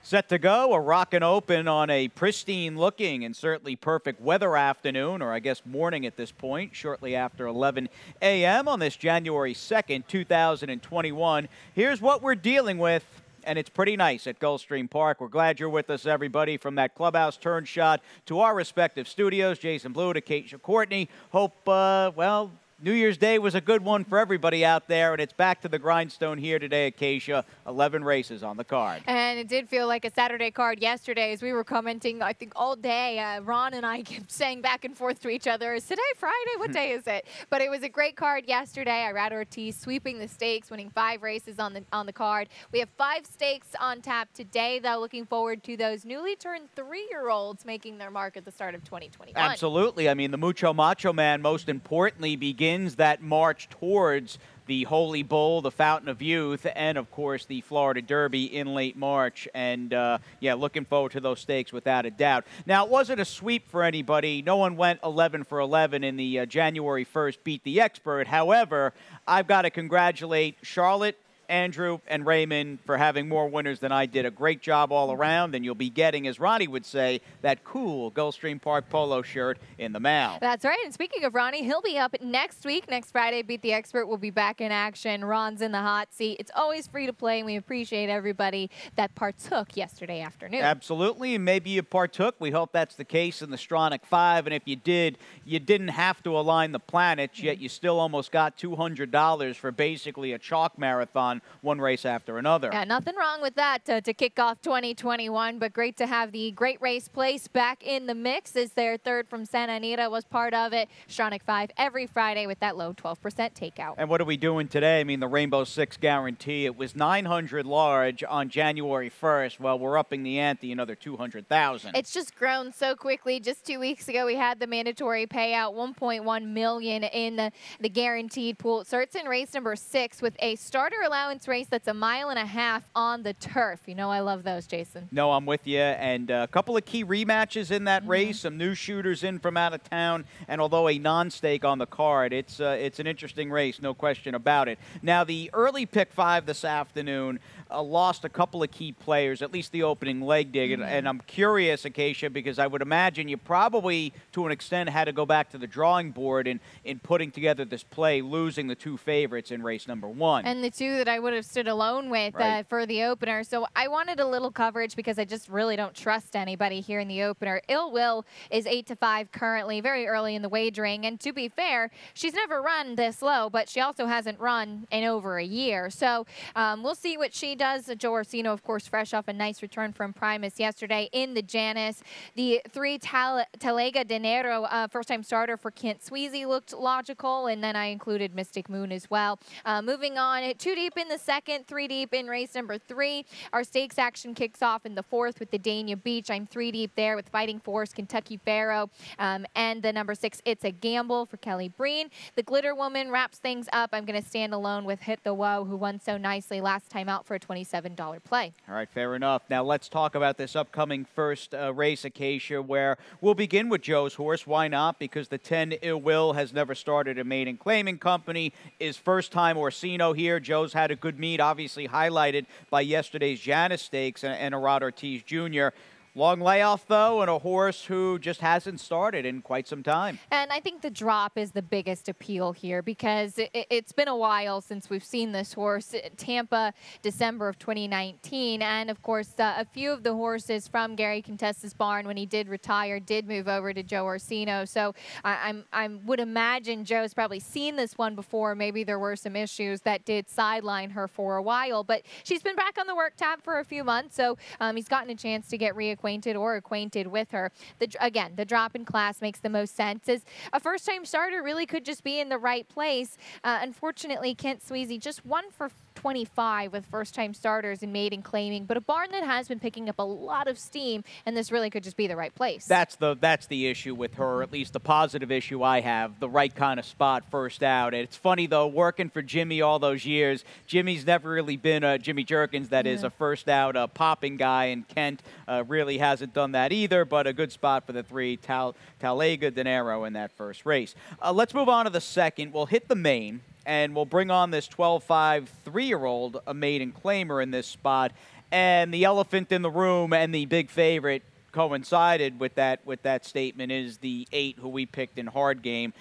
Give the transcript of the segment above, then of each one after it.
Set to go, a rockin' open on a pristine-looking and certainly perfect weather afternoon, or I guess morning at this point, shortly after 11 a.m. on this January 2nd, 2021. Here's what we're dealing with, and it's pretty nice at Gulfstream Park. We're glad you're with us, everybody, from that clubhouse turn shot to our respective studios. Jason Blue to Keisha Courtney. Hope, well, New Year's Day was a good one for everybody out there, and it's back to the grindstone here today at Keisha. 11 races on the card. And it did feel like a Saturday card yesterday as we were commenting, I think, all day. Ron and I kept saying back and forth to each other, is today Friday? What day is it? But it was a great card yesterday. Irad Ortiz sweeping the stakes, winning 5 races on the card. We have 5 stakes on tap today, though. Looking forward to those newly turned 3-year-olds making their mark at the start of 2021. Absolutely. I mean, the Mucho Macho Man, most importantly, begins that march towards the Holy Bull, the Fountain of Youth, and, of course, the Florida Derby in late March. And, yeah, looking forward to those stakes without a doubt. Now, it wasn't a sweep for anybody. No one went 11 for 11 in the January 1st Beat the Expert. However, I've got to congratulate Charlotte, Andrew, and Raymond for having more winners than I did. A great job all around, and you'll be getting, as Ronnie would say, that cool Gulfstream Park polo shirt in the mail. That's right. And speaking of Ronnie, he'll be up next week. Next Friday, Beat the Expert will be back in action. Ron's in the hot seat. It's always free to play, and we appreciate everybody that partook yesterday afternoon. Absolutely, and maybe you partook. We hope that's the case in the Stronach 5, and if you did, you didn't have to align the planets, yet you still almost got $200 for basically a chalk marathon, one race after another. Yeah, nothing wrong with that to kick off 2021, but great to have the Great Race Place back in the mix as their third from Santa Anita was part of it. Stronach 5 every Friday with that low 12% takeout. And what are we doing today? I mean, the Rainbow 6 guarantee. It was 900 large on January 1st. Well, we're upping the ante another 200,000. It's just grown so quickly. Just 2 weeks ago, we had the mandatory payout, $1.1 million in the guaranteed pool. It starts in race number 6 with a starter allowance race that's 1.5 miles on the turf. You know I love those, Jason. No, I'm with you. And a couple of key rematches in that race, some new shooters in from out of town, and although a non-stake on the card, it's an interesting race, no question about it. Now, the early pick 5 this afternoon lost a couple of key players, at least the opening leg dig, and I'm curious, Acacia, because I would imagine you probably, to an extent, had to go back to the drawing board in putting together this play, losing the 2 favorites in race number 1. And the 2 that I would have stood alone with for the opener. So I wanted a little coverage because I just really don't trust anybody here in the opener. Ill Will is 8-5 currently, very early in the wagering. And to be fair, she's never run this low, but she also hasn't run in over a year. So we'll see what she does. Joe Orsino, of course, fresh off a nice return from Primus yesterday in the Janus. The 3 Talega Dinero, first-time starter for Kent Sweezy, looked logical, and then I included Mystic Moon as well. Moving on, 2 deep in the second, 3 deep in race number 3. Our stakes action kicks off in the 4th with the Dania Beach. I'm 3 deep there with Fighting Force, Kentucky Pharaoh, and the number 6, It's a Gamble for Kelly Breen. The Glitter Woman wraps things up. I'm going to stand alone with Hit the Woe, who won so nicely last time out for a $27 play. All right, fair enough. Now let's talk about this upcoming first race, Acacia, where we'll begin with Joe's horse. Why not? Because the 10 Ill Will has never started a maiden claiming company. Is first time Orsino here. Joe's had a good meet, obviously highlighted by yesterday's Janus Stakes and Irad Ortiz Jr. Long layoff, though, and a horse who just hasn't started in quite some time. And I think the drop is the biggest appeal here because it's been a while since we've seen this horse. Tampa, December of 2019. And, of course, a few of the horses from Gary Contessa's barn when he did retire did move over to Joe Orsino. So I would imagine Joe's probably seen this one before. Maybe there were some issues that did sideline her for a while. But she's been back on the work tab for a few months, so he's gotten a chance to get reacquainted acquainted with her. Again, the drop in class makes the most sense. As a first-time starter really could just be in the right place. Unfortunately, Kent Sweezy just 1 for 25 with first-time starters in maiden claiming, but a barn that has been picking up a lot of steam, and this really could just be the right place. That's the issue with her, at least the positive issue I have, the right kind of spot first out. And it's funny, though, working for Jimmy all those years, Jimmy's never really been Jimmy Jerkins, that is, a first out popping guy, and Kent really hasn't done that either, but a good spot for the 3 Talega Dinero in that first race. Let's move on to the second. We'll hit the main. and we'll bring on this 12-5 3-year-old, a maiden claimer in this spot. And the elephant in the room and the big favorite coincided with that statement is the 8 who we picked in hard game.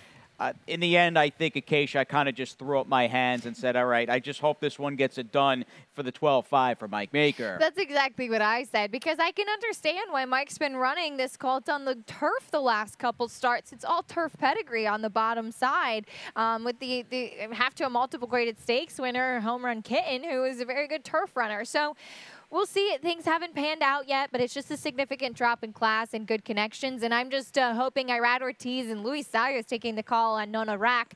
In the end, I think Acacia, I kind of just threw up my hands and said, all right, I just hope this one gets it done for the 12-5 for Mike Maker. That's exactly what I said, because I can understand why Mike's been running this colt on the turf the last couple starts. It's all turf pedigree on the bottom side with the have to a multiple graded stakes winner, Home Run Kitten, who is a very good turf runner. So we'll see. Things haven't panned out yet, but it's just a significant drop in class and good connections. And I'm just hoping Irad Ortiz and Luis Sayas taking the call on Nona Rack.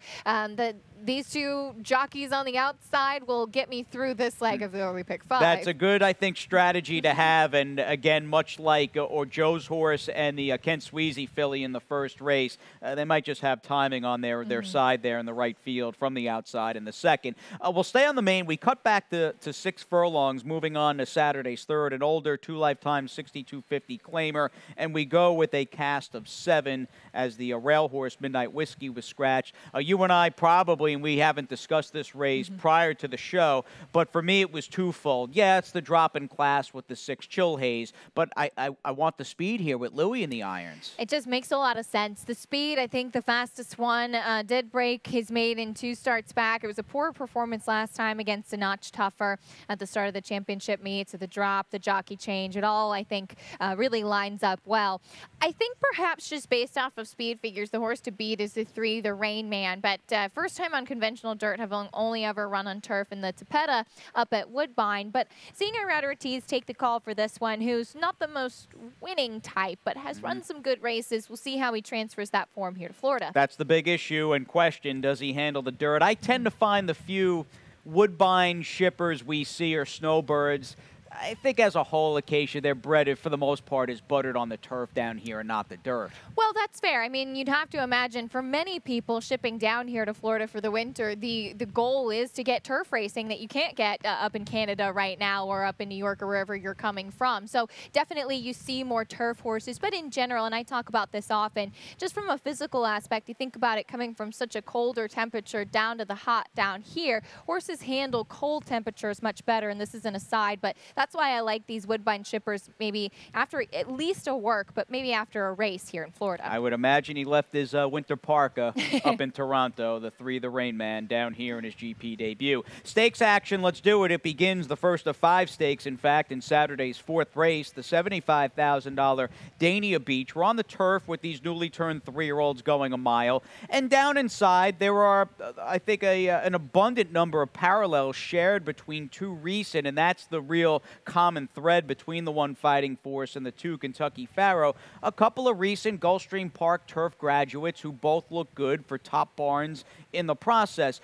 These two jockeys on the outside will get me through this leg of the early pick 5. That's a good, I think, strategy to have. And again, much like or Joe's horse and the Ken Sweezy filly in the first race, they might just have timing on their side there in the right field from the outside in the second. We'll stay on the main. We cut back to 6 furlongs, moving on to Saturday's third, an older 2-lifetime 6250 claimer, and we go with a cast of 7 as the rail horse Midnight Whiskey was scratched. You and I probably, and we haven't discussed this race prior to the show, but for me it was twofold. Yeah, it's the drop in class with the 6 Chill Haze, but I want the speed here with Louis in the irons. It just makes a lot of sense. The speed, I think the fastest one did break his maiden 2 starts back. It was a poor performance last time against a notch tougher at the start of the championship meet. So the drop, the jockey change, it all, I think, really lines up well. I think perhaps just based off of speed figures, the horse to beat is the 3, the Rain Man. But first time on conventional dirt, have only ever run on turf in the Tapeta up at Woodbine. But seeing Irad Ortiz take the call for this one, who's not the most winning type, but has run some good races, we'll see how he transfers that form here to Florida. That's the big issue and question. Does he handle the dirt? I tend to find the few Woodbine shippers we see are snowbirds. I think as a whole, Acacia, their bread, for the most part, is buttered on the turf down here and not the dirt. Well, that's fair. I mean, you'd have to imagine for many people shipping down here to Florida for the winter, the goal is to get turf racing that you can't get up in Canada right now or up in New York or wherever you're coming from. So definitely you see more turf horses. But in general, and I talk about this often, just from a physical aspect, you think about it coming from such a colder temperature down to the hot down here. Horses handle cold temperatures much better, and this is an aside, but that's why I like these Woodbine shippers maybe after at least a work, but maybe after a race here in Florida. I would imagine he left his winter parka up in Toronto, the 3, the Rain Man, down here in his GP debut. Stakes action, let's do it. It begins the first of 5 stakes, in fact, in Saturday's 4th race, the $75,000 Dania Beach. We're on the turf with these newly turned 3-year-olds going a mile. And down inside, there are, I think, an abundant number of parallels shared between 2 recent, and that's the real common thread between the 1 Fighting Force and the 2 Kentucky Pharaoh. A couple of recent Gulfstream Park turf graduates who both look good for top barns in the process.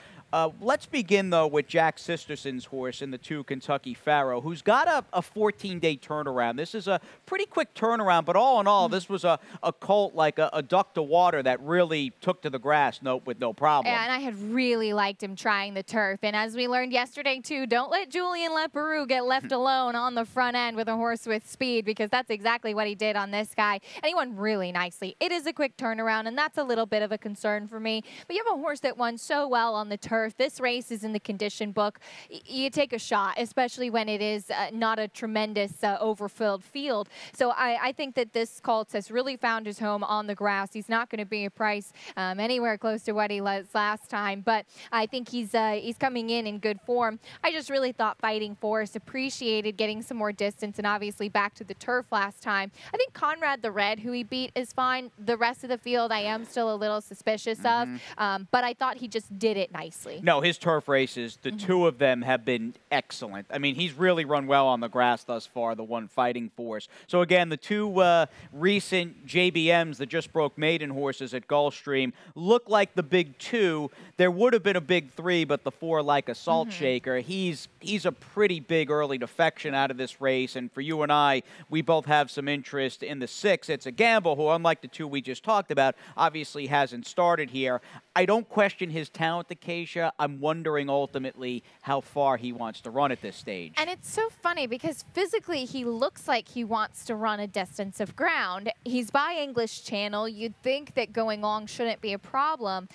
Let's begin, though, with Jack Sisterson's horse in the 2 Kentucky Pharaoh, who's got a 14-day turnaround. This is a pretty quick turnaround, but all in all, this was a colt like a duck to water that really took to the grass with no problem. Yeah, and I had really liked him trying the turf. And as we learned yesterday, too, don't let Julian Leperoux get left alone on the front end with a horse with speed, because that's exactly what he did on this guy. And he won really nicely. It is a quick turnaround, and that's a little bit of a concern for me. But you have a horse that won so well on the turf. This race is in the condition book. You take a shot, especially when it is not a tremendous overfilled field. So I think that this colt has really found his home on the grass. He's not going to be a price anywhere close to what he was last time, but I think he's coming in good form. I just really thought Fighting Force appreciated getting some more distance and obviously back to the turf last time. I think Conrad the Red, who he beat, is fine. The rest of the field I am still a little suspicious of, but I thought he just did it nicely. No, his turf races, the 2 of them have been excellent. I mean, he's really run well on the grass thus far, the 1 Fighting Force. So again, the 2 recent JBMs that just broke maiden horses at Gulfstream look like the big 2. There would have been a big 3, but the 4 like a salt shaker. He's a pretty big early defection out of this race, and for you and I, we both have some interest in the 6. It's a gamble who, unlike the 2 we just talked about, obviously hasn't started here. I don't question his talent, Acacia. I'm wondering ultimately how far he wants to run at this stage. And it's so funny because physically he looks like he wants to run a distance of ground. He's by English Channel. You'd think that going long shouldn't be a problem.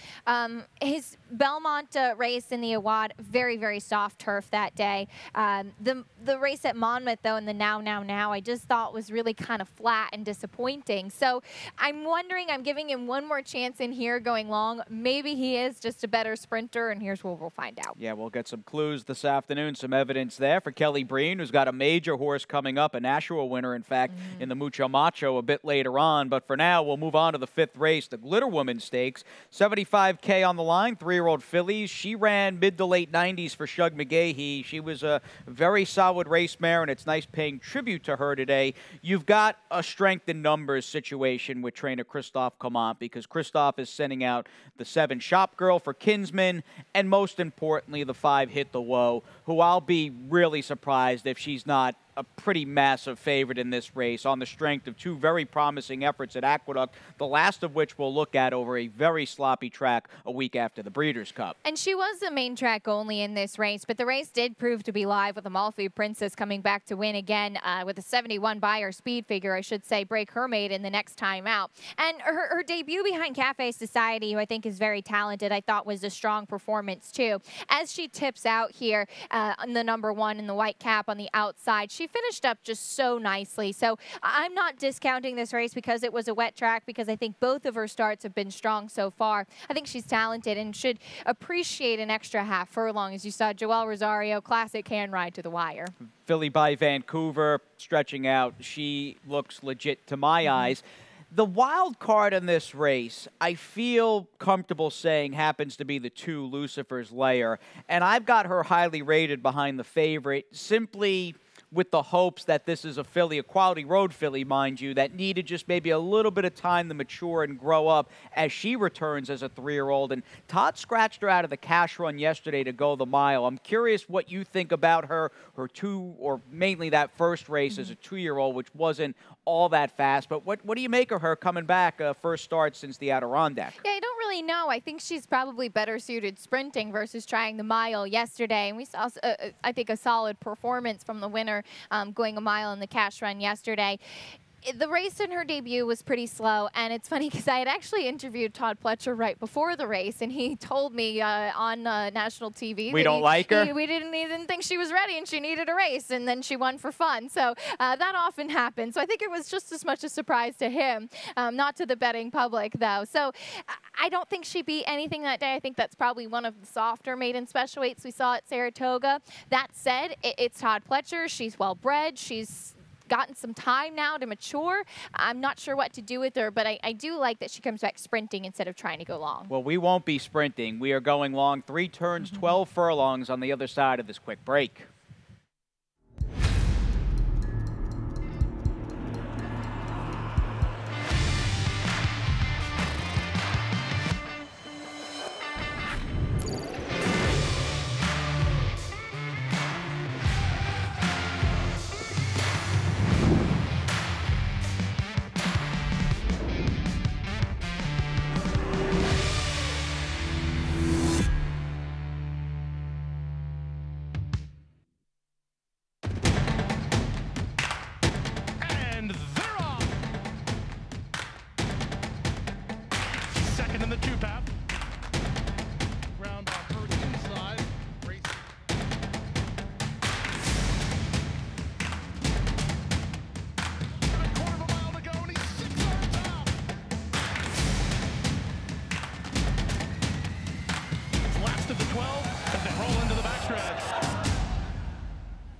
His Belmont race in the Awad, very, very soft turf that day. The race at Monmouth, though, in the now, I just thought was really kind of flat and disappointing. So I'm wondering, I'm giving him one more chance in here going long. Maybe he is just a better sprinter, and here's what we'll find out. Yeah, we'll get some clues this afternoon, some evidence there for Kelly Breen, who's got a major horse coming up, a Nashua winner, in fact, in the Mucho Macho a bit later on. But for now, we'll move on to the 5th race, the Glitter Woman Stakes. 75K on the line, 3-year-old fillies. She ran mid to late 90s for Shug McGahee. She was a very solid race mare, and it's nice paying tribute to her today. You've got a strength in numbers situation with trainer Christophe Clement, because Christophe is sending out the 7 Shop Girl for Kinsman, and most importantly, the 5 Hit the Woe, who I'll be really surprised if she's not a pretty massive favorite in this race on the strength of 2 very promising efforts at Aqueduct, the last of which we'll look at over a very sloppy track a week after the Breeders' Cup. And she was the main track only in this race, but the race did prove to be live with Amalfi Princess coming back to win again with a 71 Beyer speed figure, I should say, break her maid in the next time out. And her debut behind Cafe Society, who I think is very talented, I thought was a strong performance too. As she tips out here on the number 1 in the white cap on the outside, she finished up just so nicely. So I'm not discounting this race because it was a wet track, because I think both of her starts have been strong so far. I think she's talented and should appreciate an extra half furlong. As you saw, Joelle Rosario, classic can ride to the wire. Filly by Vancouver, stretching out. She looks legit to my eyes. The wild card in this race, I feel comfortable saying, happens to be the 2 Lucifer's Lair. And I've got her highly rated behind the favorite, simply with the hopes that this is a filly, a quality road filly, mind you, that needed just maybe a little bit of time to mature and grow up as she returns as a 3-year-old. And Todd scratched her out of the cash run yesterday to go the mile. I'm curious what you think about her 2, or mainly that first race as a 2-year-old, which wasn't all that fast. But what do you make of her coming back, first start since the Adirondack? Yeah, I don't really know. I think she's probably better suited sprinting versus trying the mile yesterday. And we saw, I think, a solid performance from the winner going a mile in the cash run yesterday. The race in her debut was pretty slow, and it's funny because I had actually interviewed Todd Pletcher right before the race, and he told me on national TV we don't like her. He didn't think she was ready, and she needed a race, and then she won for fun. So that often happens. So I think it was just as much a surprise to him, not to the betting public, though. So I don't think she beat anything that day. I think that's probably one of the softer maiden special weights we saw at Saratoga. That said, it's Todd Pletcher. She's well-bred. She's gotten some time now to mature. I'm not sure what to do with her, but I do like that she comes back sprinting instead of trying to go long. Well, we won't be sprinting. We are going long. 3 turns, 12 furlongs on the other side of this quick break.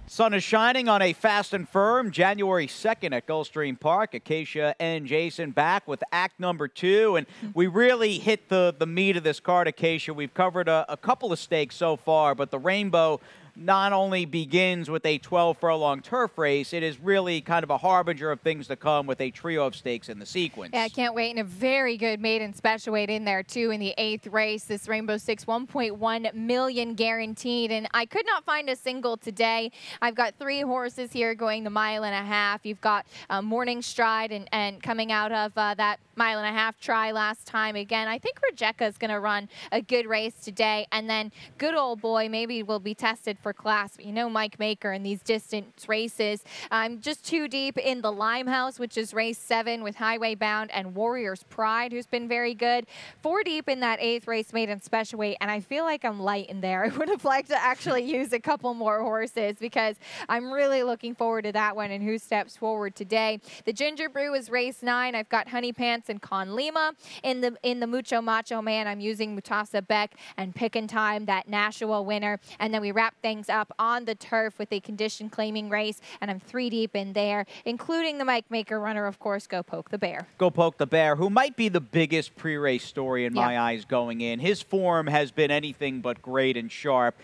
Sun is shining on a fast and firm January 2nd at Gulfstream Park. Acacia and Jason back with act number 2. And we really hit the meat of this card, Acacia. We've covered a couple of stakes so far, but the Rainbow not only begins with a 12-furlong turf race, it is really kind of a harbinger of things to come with a trio of stakes in the sequence. Yeah, I can't wait. And a very good maiden special weight in there, too, in the 8th race. This Rainbow Six, 1.1 million guaranteed. And I could not find a single today. I've got 3 horses here going the 1.5 miles. You've got Morning Stride and coming out of that 1.5 mile try last time. Again, I think Rejecca is going to run a good race today. And then Good Old Boy maybe will be tested for class. But you know Mike Maker in these distance races. I'm just too deep in the Limehouse, which is race 7 with Highway Bound and Warrior's Pride, who's been very good. 4 deep in that 8th race maiden special weight, and I feel like I'm light in there. I would have liked to actually use a couple more horses because I'm really looking forward to that one and who steps forward today. The Ginger Brew is race 9. I've got Honey Pants and Con Lima. In the Mucho Macho Man, I'm using Mutasa Beck and Pickin' Time, that Nashua winner. And then we wrap things up on the turf with a condition claiming race, and I'm 3 deep in there, including the Mike Maker runner, of course, Go Poke the Bear. Go Poke the Bear, who might be the biggest pre-race story in my eyes going in. His form has been anything but great and sharp.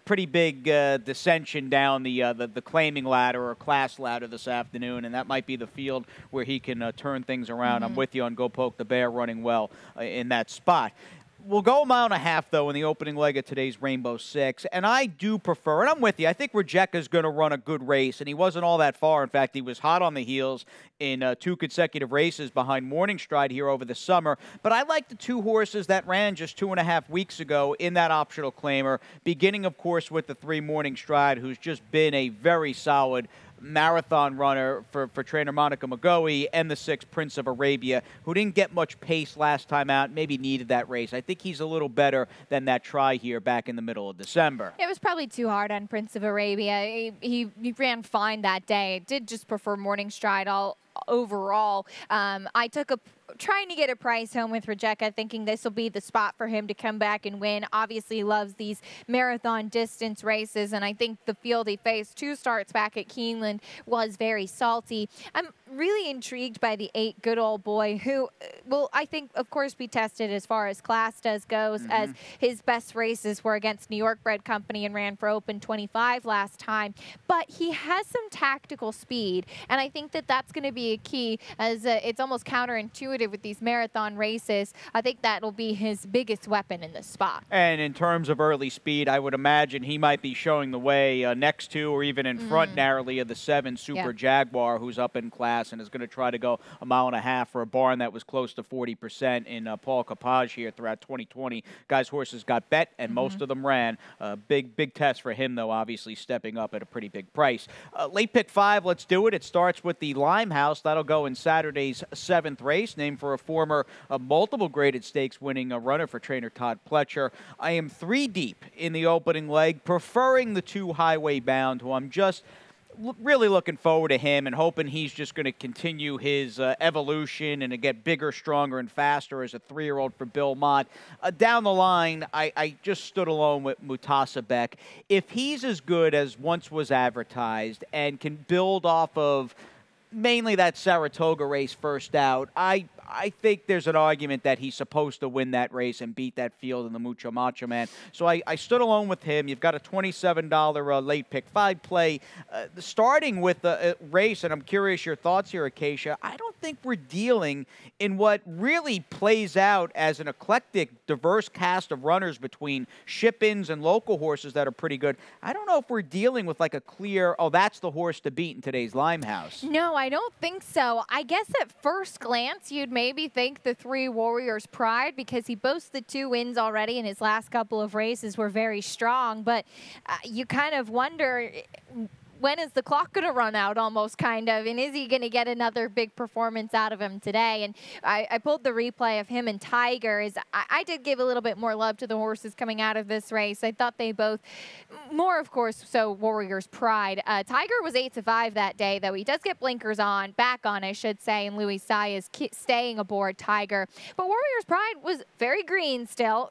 Pretty big dissension down the claiming ladder or class ladder this afternoon, and that might be the field where he can turn things around. I'm with you on Go Poke the Bear running well in that spot. We'll go 1.5 miles, though, in the opening leg of today's Rainbow Six, and I do prefer, and I'm with you, I think Rejecca's going to run a good race, and he wasn't all that far. In fact, he was hot on the heels in 2 consecutive races behind Morning Stride here over the summer, but I like the 2 horses that ran just 2.5 weeks ago in that optional claimer, beginning, of course, with the 3 Morning Stride, who's just been a very solid marathon runner for trainer Monica McGoey, and the 6 Prince of Arabia, who didn't get much pace last time out, maybe needed that race. I think he's a little better than that try here back in the middle of December. It was probably too hard on Prince of Arabia. He ran fine that day. Did just prefer Morning Stride overall. I took trying to get a price home with Rejecca, thinking this will be the spot for him to come back and win. Obviously loves these marathon distance races, and I think the field he faced 2 starts back at Keeneland was very salty. I'm really intrigued by the 8 Good Old Boy, who will, I think, of course, be tested as far as class goes, as his best races were against New York Bred Company and ran for Open 25 last time. But he has some tactical speed, and I think that that's going to be a key, as it's almost counterintuitive with these marathon races. I think that'll be his biggest weapon in this spot. And in terms of early speed, I would imagine he might be showing the way next to or even in front narrowly of the 7 Super Jaguar, who's up in class and is going to try to go 1.5 miles for a barn that was close to 40% in Paul Capage here throughout 2020. Guys' horses got bet, and most of them ran. Big test for him, though, obviously stepping up at a pretty big price. Late pick 5, let's do it. It starts with the Limehouse. That'll go in Saturday's 7th race, named for a former multiple graded stakes winning runner for trainer Todd Pletcher. I am 3 deep in the opening leg, preferring the 2 Highway Bound, who I'm just really looking forward to him and hoping he's just going to continue his evolution and to get bigger, stronger, and faster as a 3-year-old for Bill Mott. Down the line, I just stood alone with Mutasa Beck. If he's as good as once was advertised and can build off of mainly that Saratoga race first out, I think there's an argument that he's supposed to win that race and beat that field in the Mucho Macho Man. So I stood alone with him. You've got a $27 late pick 5 play. Starting with the race, and I'm curious your thoughts here, Acacia, I don't think we're dealing in what really plays out as an eclectic, diverse cast of runners between ship-ins and local horses that are pretty good. I don't know if we're dealing with like a clear, oh, that's the horse to beat in today's Limehouse. No, I don't think so. I guess at first glance, you'd maybe think the 3 Warriors Pride, because he boasted 2 wins already in his last couple of races were very strong, but you kind of wonder, when is the clock going to run out almost, kind of, and is he going to get another big performance out of him today? And I pulled the replay of him and Tiger. I did give a little bit more love to the horses coming out of this race. I thought they both, more of course, so Warriors Pride. Tiger was 8-5 that day, though. He does get blinkers on, back on, I should say, and Louis Sai is staying aboard Tiger. But Warriors Pride was very green still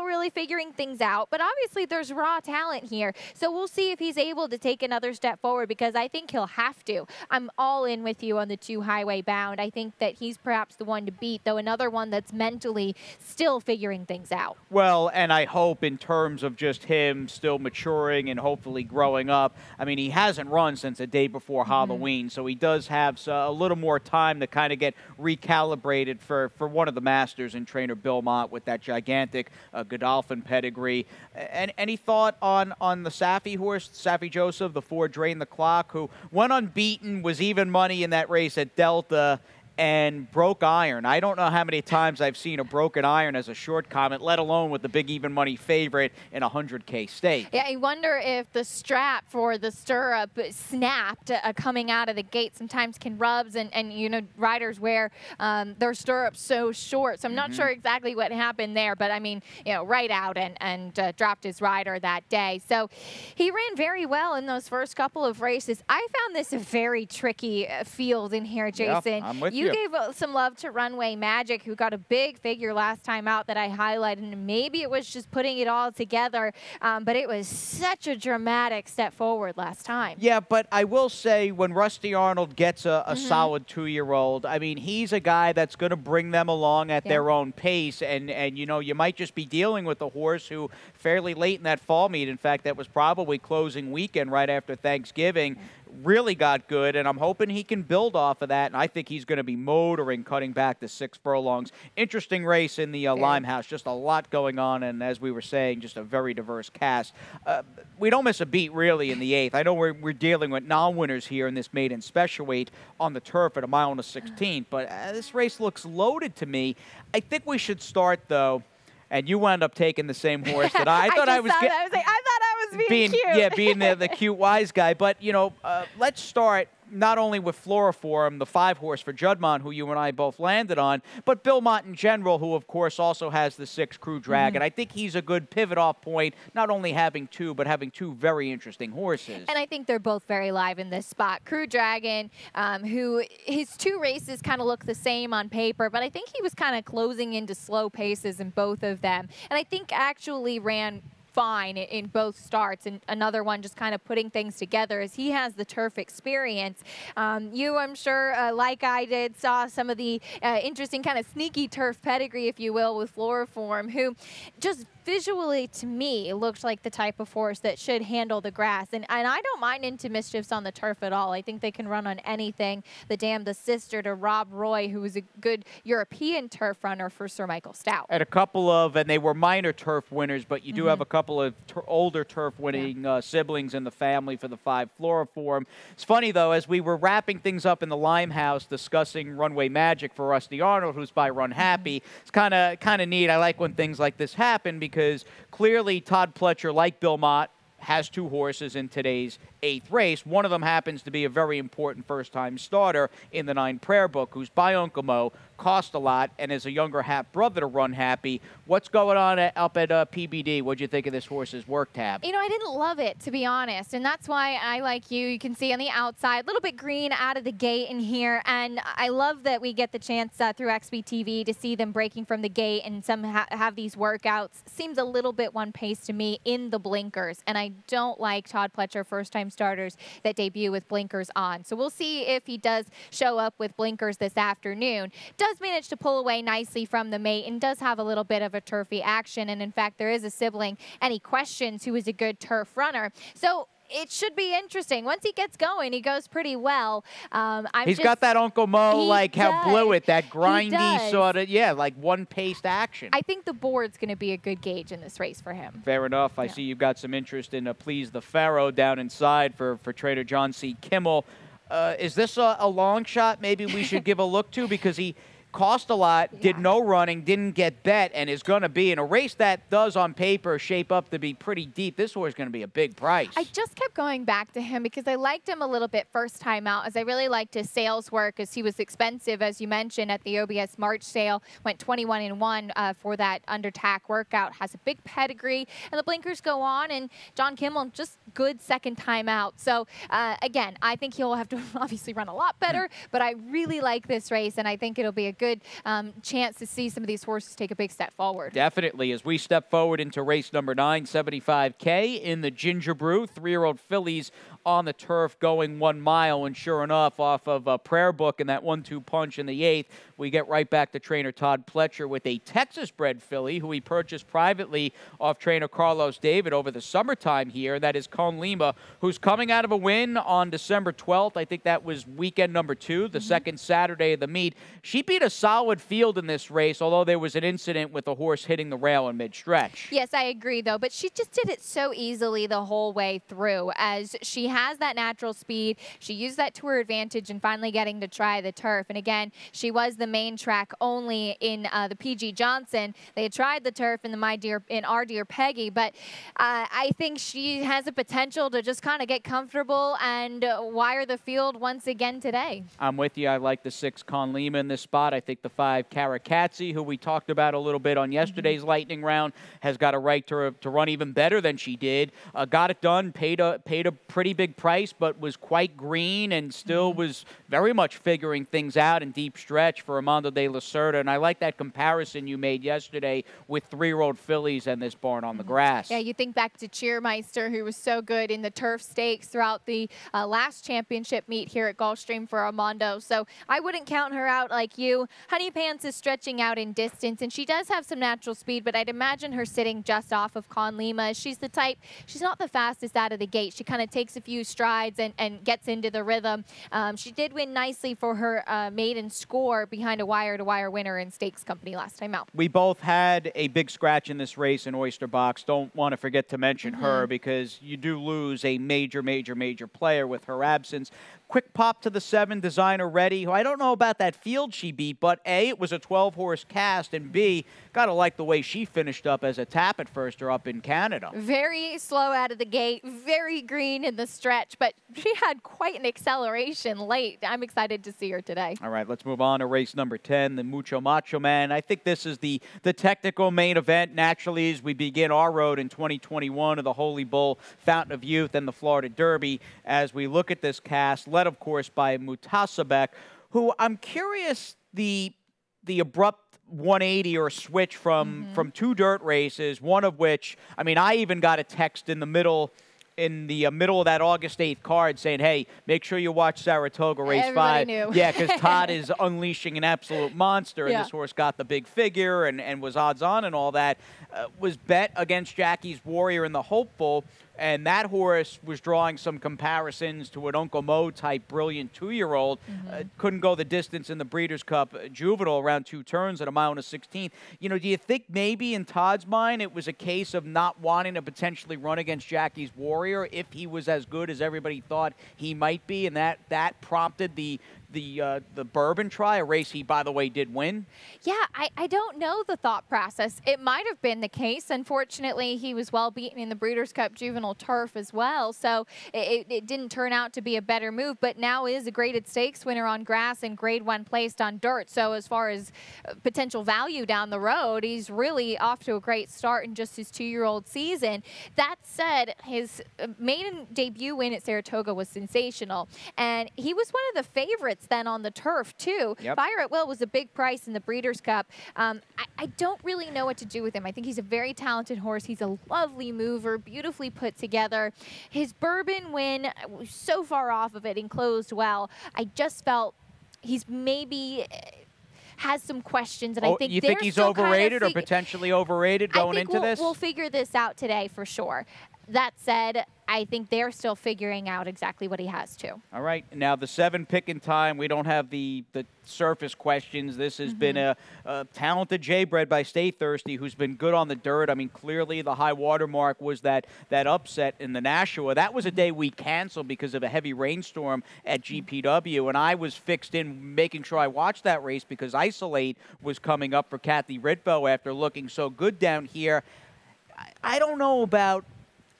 really figuring things out. But obviously there's raw talent here. So we'll see if he's able to take another step step forward because I think he'll have to. I'm all in with you on the 2 highway bound. I think that he's perhaps the one to beat, though another one that's mentally still figuring things out. Well, and I hope in terms of just him still maturing and hopefully growing up. I mean, he hasn't run since the day before Halloween, so he does have a little more time to kind of get recalibrated for one of the masters in trainer Bill Mott with that gigantic Godolphin pedigree. And any thought on the Safi horse, Safi Joseph, the 4 Drain the Clock, who went unbeaten, was even money in that race at Delta, and broke iron. I don't know how many times I've seen a broken iron as a short comment, let alone with the big even money favorite in a 100K stake. Yeah, I wonder if the strap for the stirrup snapped coming out of the gate. Sometimes can rubs and you know, riders wear their stirrups so short. So I'm not sure exactly what happened there, but I mean, you know, right out and dropped his rider that day. So he ran very well in those first couple of races. I found this a very tricky field in here, Jason. Yeah, I'm with you. You gave some love to Runway Magic, who got a big figure last time out that I highlighted, and maybe it was just putting it all together, but it was such a dramatic step forward last time. Yeah, but I will say when Rusty Arnold gets a solid 2-year-old, I mean, he's a guy that's going to bring them along at their own pace, and you know, you might just be dealing with a horse who fairly late in that fall meet, in fact, that was probably closing weekend right after Thanksgiving, really got good, and I'm hoping he can build off of that, and I think he's going to be motoring, cutting back to 6 furlongs. Interesting race in the Limehouse, just a lot going on, and as we were saying, just a very diverse cast. We don't miss a beat, really, in the 8th. I know we're dealing with non-winners here in this maiden special weight on the turf at 1 16th, but this race looks loaded to me. I think we should start, though, and you wound up taking the same horse that I thought I was being cute. Yeah, being the cute wise guy. But, you know, let's start not only with Floriform, the 5-horse for Judmont, who you and I both landed on, but Bill Mott in general, who, of course, also has the 6 Crew Dragon. I think he's a good pivot-off point, not only having 2, but having 2 very interesting horses. And I think they're both very live in this spot. Crew Dragon, who his 2 races kind of look the same on paper, but I think he was kind of closing into slow paces in both of them. And I think actually ran fine in both starts, and another one just kind of putting things together as he has the turf experience. You, I'm sure, like I did, saw some of the interesting kind of sneaky turf pedigree, if you will, with Floriform, who just visually, to me, looked like the type of horse that should handle the grass. And I don't mind into mischiefs on the turf at all. I think they can run on anything. The sister to Rob Roy, who was a good European turf runner for Sir Michael Stout. And a couple of, and they were minor turf winners, but you do have a couple of older turf winning siblings in the family for the 5 Floriform. It's funny, though, as we were wrapping things up in the Limehouse discussing Runway Magic for Rusty Arnold, who's by Run Happy, it's kind of neat. I like when things like this happen because clearly Todd Pletcher, like Bill Mott, has 2 horses in today's 8th race. One of them happens to be a very important first-time starter in the 9 Prayer Book, who's by Uncle Mo, cost a lot, and is a younger half-brother to Run Happy. What's going on up at PBD? What'd you think of this horse's work tab? You know, I didn't love it, to be honest, and that's why I like you. You can see on the outside, a little bit green out of the gate in here, and I love that we get the chance through XBTV to see them breaking from the gate and some have these workouts. Seems a little bit one pace to me in the blinkers, and I don't like Todd Pletcher first-time starters that debut with blinkers on. So we'll see if he does show up with blinkers this afternoon. Does manage to pull away nicely from the mate and does have a little bit of a turfy action. And in fact, there is a sibling, Any Questions, who is a good turf runner. So it should be interesting. Once he gets going, he goes pretty well. He's got that Uncle Mo, like how Blew It, that grindy sort of, like one-paced action. I think the board's going to be a good gauge in this race for him. Fair enough. I see you've got some interest in Please the Pharaoh down inside for trader John C. Kimmel. Is this a long shot maybe we should give a look to? Because he cost a lot, did no running, didn't get bet, and is going to be in a race that does on paper shape up to be pretty deep. This horse is going to be a big price. I just kept going back to him because I liked him a little bit first time out, as I really liked his sales work, as he was expensive, as you mentioned, at the OBS March sale. Went 21-1 for that under tack workout. Has a big pedigree, and the blinkers go on, and John Kimmel just good second time out. So again, I think he'll have to obviously run a lot better, but I really like this race, and I think it'll be a good chance to see some of these horses take a big step forward. Definitely. As we step forward into race number 9, 75K in the Ginger Brew, 3-year-old fillies on the turf going 1 mile. And sure enough, off of a prayer book and that 1-2 punch in the 8th, we get right back to trainer Todd Pletcher with a Texas-bred filly who he purchased privately off trainer Carlos David over the summertime here. That is Conlima, who's coming out of a win on December 12th. I think that was weekend number 2, the second Saturday of the meet. She beat a solid field in this race, although there was an incident with the horse hitting the rail in mid-stretch. Yes, I agree, though. But she just did it so easily the whole way through, as she has that natural speed. She used that to her advantage and finally getting to try the turf. And again, she was the main track only in the PG Johnson. They had tried the turf in the Our Dear Peggy, but I think she has a potential to just kind of get comfortable and wire the field once again today. I'm with you. I like the 6 Conlima in this spot. I think the 5 Karakatsi, who we talked about a little bit on yesterday's lightning round, has got a right to run even better than she did. Got it done, paid a pretty big price, but was quite green and still was very much figuring things out in deep stretch for Armando de la Cerda. And I like that comparison you made yesterday with 3-year-old fillies and this barn on the grass. Yeah, you think back to Cheermeister, who was so good in the turf stakes throughout the last championship meet here at Gulfstream for Armando. So I wouldn't count her out like you. Honey Pants is stretching out in distance, and she does have some natural speed, but I'd imagine her sitting just off of Conlima. She's the type, she's not the fastest out of the gate. She kind of takes a few strides and gets into the rhythm. She did win nicely for her maiden score behind a wire-to-wire winner in Stakes Company last time out. We both had a big scratch in this race in Oyster Box. Don't want to forget to mention her, because you do lose a major player with her absence. Quick pop to the 7, Designer Ready, who I don't know about that field she beat, but A, it was a 12-horse cast, and B, got to like the way she finished up as a tap at firster up in Canada. Very slow out of the gate, very green in the stretch, but she had quite an acceleration late. I'm excited to see her today. All right, let's move on to race number 10, the Mucho Macho Man. I think this is the technical main event, naturally, as we begin our road in 2021 of the Holy Bull, Fountain of Youth, and the Florida Derby. As we look at this cast, led, of course, by Mutasabek, who I'm curious the abrupt 180 or switch from 2 dirt races, one of which, I mean, I even got a text in the middle of that August 8th card saying, hey, make sure you watch Saratoga race 5. Knew. Yeah, because Todd is unleashing an absolute monster, and this horse got the big figure and was odds on and all that. Was bet against Jackie's Warrior in the Hopeful, and that horse was drawing some comparisons to an Uncle Mo type brilliant 2-year-old. Couldn't go the distance in the Breeders' Cup Juvenile around 2 turns at a mile and a 16th. You know, do you think maybe in Todd's mind it was a case of not wanting to potentially run against Jackie's Warrior if he was as good as everybody thought he might be, and that prompted the Bourbon try, a race he, by the way, did win? Yeah, I don't know the thought process. It might have been the case. Unfortunately, he was well beaten in the Breeders' Cup Juvenile Turf as well, so it didn't turn out to be a better move, but now is a graded stakes winner on grass and grade 1 placed on dirt. So as far as potential value down the road, he's really off to a great start in just his 2-year-old season. That said, his maiden debut win at Saratoga was sensational, and he was one of the favorites then on the turf too. Fire at Will was a big price in the Breeders' Cup. I don't really know what to do with him. I think he's a very talented horse. He's a lovely mover, beautifully put together. His Bourbon win was so far off of it and closed well. I just felt he's maybe has some questions, and I think you think he's overrated or potentially overrated going into this? We'll figure this out today for sure. That said, I think they're still figuring out exactly what he has to. All right. Now, the 7 pick in time, we don't have the surface questions. This has been a talented J-bred by Stay Thirsty, who's been good on the dirt. I mean, clearly the high water mark was that upset in the Nashua. That was a day we canceled because of a heavy rainstorm at GPW, and I was fixed in making sure I watched that race because Isolate was coming up for Kathy Ritvo after looking so good down here. I don't know about...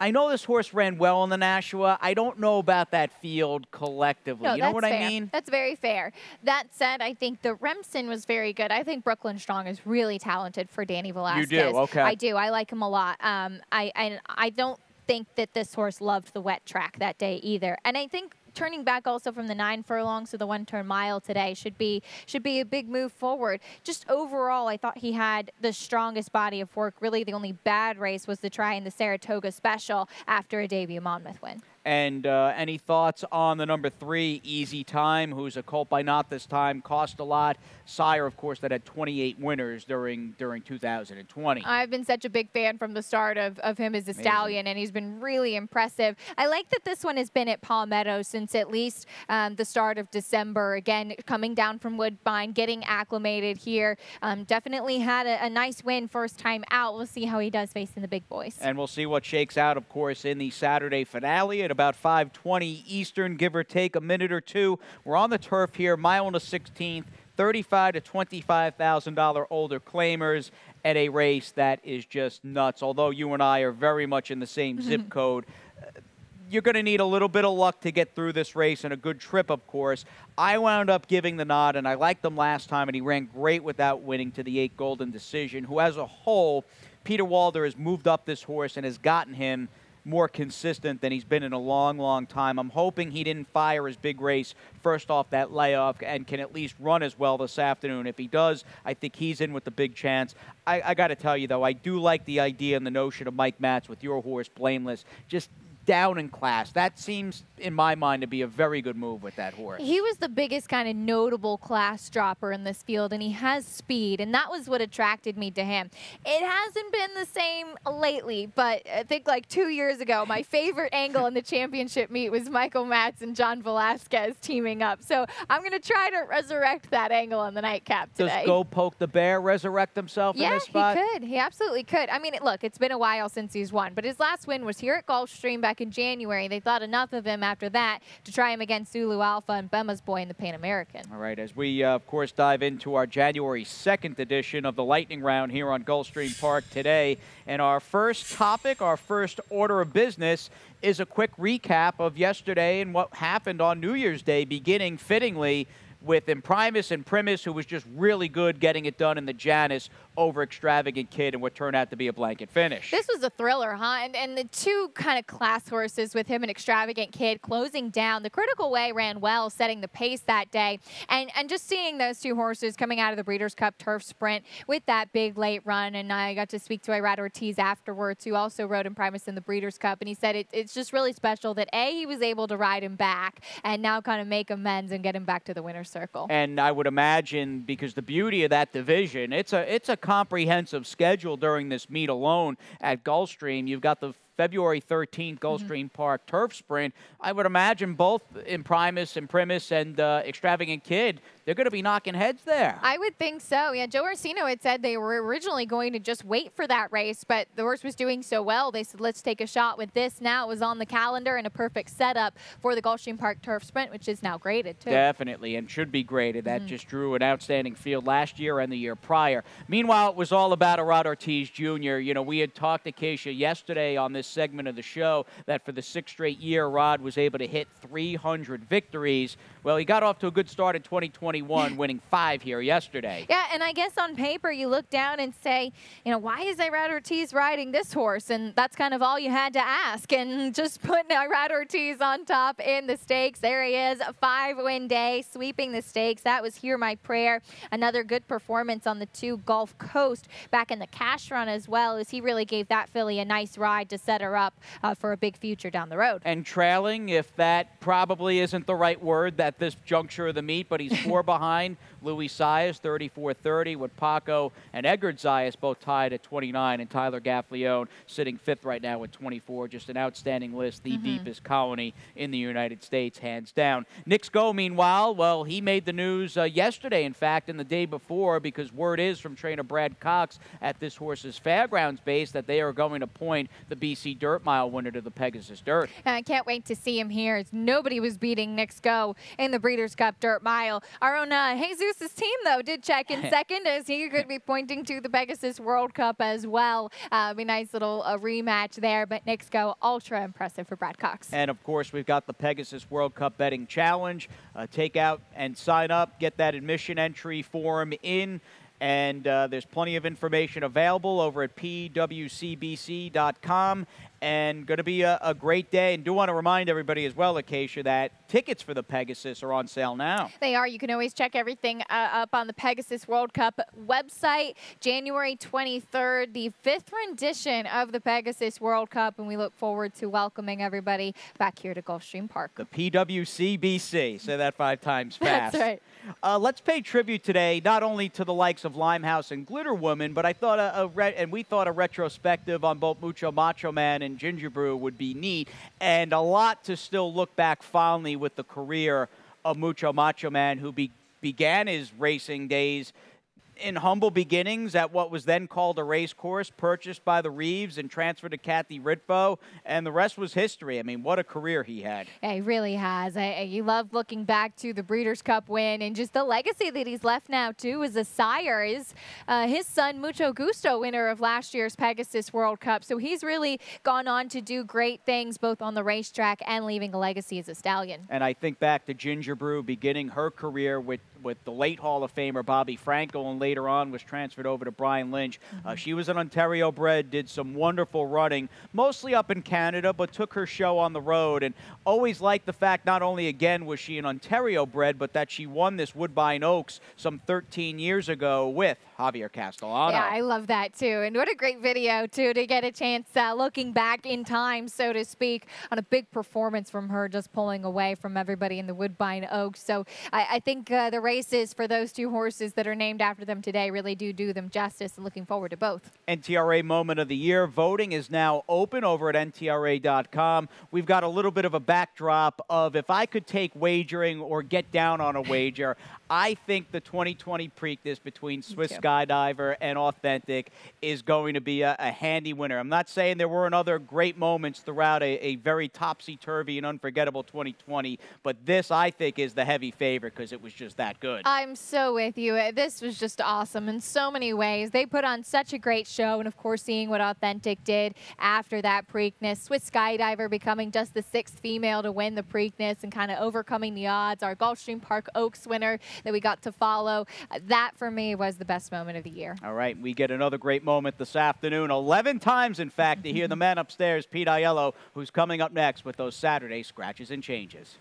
I know this horse ran well in the Nashua. I don't know about that field collectively. No, you know what fair. I mean? That's very fair. That said, I think the Remsen was very good. I think Brooklyn Strong is really talented for Danny Velasquez. You do? Okay. I do. I like him a lot. I don't think that this horse loved the wet track that day either. And I think turning back also from the 9 furlongs to the 1-turn mile today should be a big move forward. Just overall, I thought he had the strongest body of work. Really, the only bad race was the try in the Saratoga Special after a debut Monmouth win. And any thoughts on the number 3, Easy Time, who's a colt by Knott this time, cost a lot. Sire, of course, that had 28 winners during 2020. I've been such a big fan from the start of him as a stallion, and he's been really impressive. I like that this one has been at Palmetto since at least the start of December. Again, coming down from Woodbine, getting acclimated here. Definitely had a nice win first time out. We'll see how he does facing the big boys. And we'll see what shakes out, of course, in the Saturday finale at about 5:20 Eastern, give or take a minute or two. We're on the turf here, mile and a 16th, $35,000 to $25,000 older claimers at a race that is just nuts. Although you and I are very much in the same zip code, you're going to need a little bit of luck to get through this race, and a good trip, of course. I wound up giving the nod, and I liked him last time, and he ran great without winning to the 8 Golden Decision, who as a whole, Peter Walder has moved up this horse and has gotten him more consistent than he's been in a long, long time. I'm hoping he didn't fire his big race first off that layoff and can at least run as well this afternoon. If he does, I think he's in with the big chance. I got to tell you, though, I do like the idea and the notion of Mike Matz with your horse, Blameless, just down in class. That seems, in my mind, to be a very good move with that horse. He was the biggest kind of notable class dropper in this field, and he has speed, and that was what attracted me to him. It hasn't been the same lately, but I think like 2 years ago, my favorite angle in the championship meet was Michael Matz and John Velasquez teaming up. So I'm going to try to resurrect that angle on the nightcap today. Does Go Poke the Bear resurrect himself in this spot? Yeah, he could. He absolutely could. I mean, look, it's been a while since he's won, but his last win was here at Gulfstream back in January. They thought enough of him after that to try him against Zulu Alpha and Bema's Boy in the Pan American. All right, as we, of course, dive into our January 2nd edition of the Lightning Round here on Gulfstream Park today. And our first topic, our first order of business, is a quick recap of yesterday and what happened on New Year's Day, beginning fittingly with Imprimis and Primus, who was just really good getting it done in the Janus over Extravagant Kid and what turned out to be a blanket finish. This was a thriller, huh? And the two kind of class horses with him and Extravagant Kid closing down. The Critical Way ran well, setting the pace that day. And just seeing those two horses coming out of the Breeders' Cup Turf Sprint with that big late run. And I got to speak to Irad Ortiz afterwards, who also rode Imprimis in the Breeders' Cup. And he said it's just really special that, A, he was able to ride him back and now kind of make amends and get him back to the winner's circle. And I would imagine, because the beauty of that division, it's a comprehensive schedule during this meet alone at Gulfstream. You've got the February 13th Gulfstream Park Turf Sprint. I would imagine both Imprimis and Extravagant Kid, they're going to be knocking heads there. I would think so. Yeah, Joe Orsino had said they were originally going to just wait for that race, but the horse was doing so well, they said, let's take a shot with this now. It was on the calendar and a perfect setup for the Gulfstream Park Turf Sprint, which is now graded, too. Definitely, and should be graded. That just drew an outstanding field last year and the year prior. Meanwhile, it was all about Irad Ortiz Jr. You know, we had talked to Keisha yesterday on this segment of the show that for the 6th straight year, Rod was able to hit 300 victories. Well, he got off to a good start in 2021, winning 5 here yesterday. Yeah, and I guess on paper, you look down and say, you know, why is Irad Ortiz riding this horse? And that's kind of all you had to ask. And just putting Irad Ortiz on top in the stakes. There he is, a 5-win day, sweeping the stakes. That was Hear My Prayer. Another good performance on the 2 Gulf Coast back in the cash run as well, as he really gave that filly a nice ride to set her up for a big future down the road. And trailing, if that probably isn't the right word at this juncture of the meet, but he's 4 behind Louis Zayas, 34-30, with Paco and Edgar Zayas both tied at 29, and Tyler Gaffleone sitting 5th right now with 24. Just an outstanding list, the deepest colony in the United States, hands down. Knicks Go, meanwhile, well, he made the news yesterday, in fact, and the day before, because word is from trainer Brad Cox at this horse's fairgrounds base that they are going to appoint the BC Dirt Mile winner to the Pegasus Dirt. I can't wait to see him here, as nobody was beating Knicks Go in the Breeders' Cup Dirt Mile. Our own Jesus' team, though, did check in second, as he could be pointing to the Pegasus World Cup as well. Be a nice little rematch there, but Knicks Go, ultra impressive for Brad Cox. And, of course, we've got the Pegasus World Cup Betting Challenge. Take out and sign up, get that admission entry form in. And there's plenty of information available over at pwcbc.com. and going to be a great day. And do want to remind everybody as well, Acacia, that tickets for the Pegasus are on sale now. They are. You can always check everything up on the Pegasus World Cup website. January 23rd, the 5th rendition of the Pegasus World Cup, and we look forward to welcoming everybody back here to Gulfstream Park. The PWCBC. Say that 5 times fast. That's right. Let's pay tribute today, not only to the likes of Limehouse and Glitter Woman, but I thought we thought a retrospective on both Mucho Macho Man and Ginger Brew would be neat, and a lot to still look back fondly with the career of Mucho Macho Man, who began his racing days in humble beginnings at what was then called a race course, purchased by the Reeves and transferred to Kathy Ritvo, and the rest was history. I mean, what a career he had. Yeah, he really has. You love looking back to the Breeders' Cup win and just the legacy that he's left now, too, as a sire. Is his son, Mucho Gusto, winner of last year's Pegasus World Cup. So he's really gone on to do great things, both on the racetrack and leaving a legacy as a stallion. And I think back to Ginger Brew beginning her career with the late Hall of Famer Bobby Frankel, and later on was transferred over to Brian Lynch. She was an Ontario bred, did some wonderful running, mostly up in Canada, but took her show on the road, and always liked the fact not only, again, was she an Ontario bred, but that she won this Woodbine Oaks some 13 years ago with Javier Castellano. Yeah, I love that, too. And what a great video, too, to get a chance looking back in time, so to speak, on a big performance from her, just pulling away from everybody in the Woodbine Oaks. So I think the races for those 2 horses that are named after them today really do them justice, and looking forward to both. NTRA Moment of the Year voting is now open over at NTRA.com. We've got a little bit of a backdrop of if I could take wagering or get down on a wager, I think the 2020 Preakness between Swiss Skydiver and Authentic is going to be a handy winner. I'm not saying there weren't other great moments throughout a very topsy-turvy and unforgettable 2020, but this, I think, is the heavy favorite because it was just that good. I'm so with you. This was just awesome in so many ways. They put on such a great show, and of course, seeing what Authentic did after that Preakness. Swiss Skydiver becoming just the 6th female to win the Preakness and kind of overcoming the odds. Our Gulfstream Park Oaks winner that we got to follow. That, for me, was the best moment of the year. All right, we get another great moment this afternoon. 11 times, in fact, to hear the man upstairs, Pete Aiello, who's coming up next with those Saturday scratches and changes.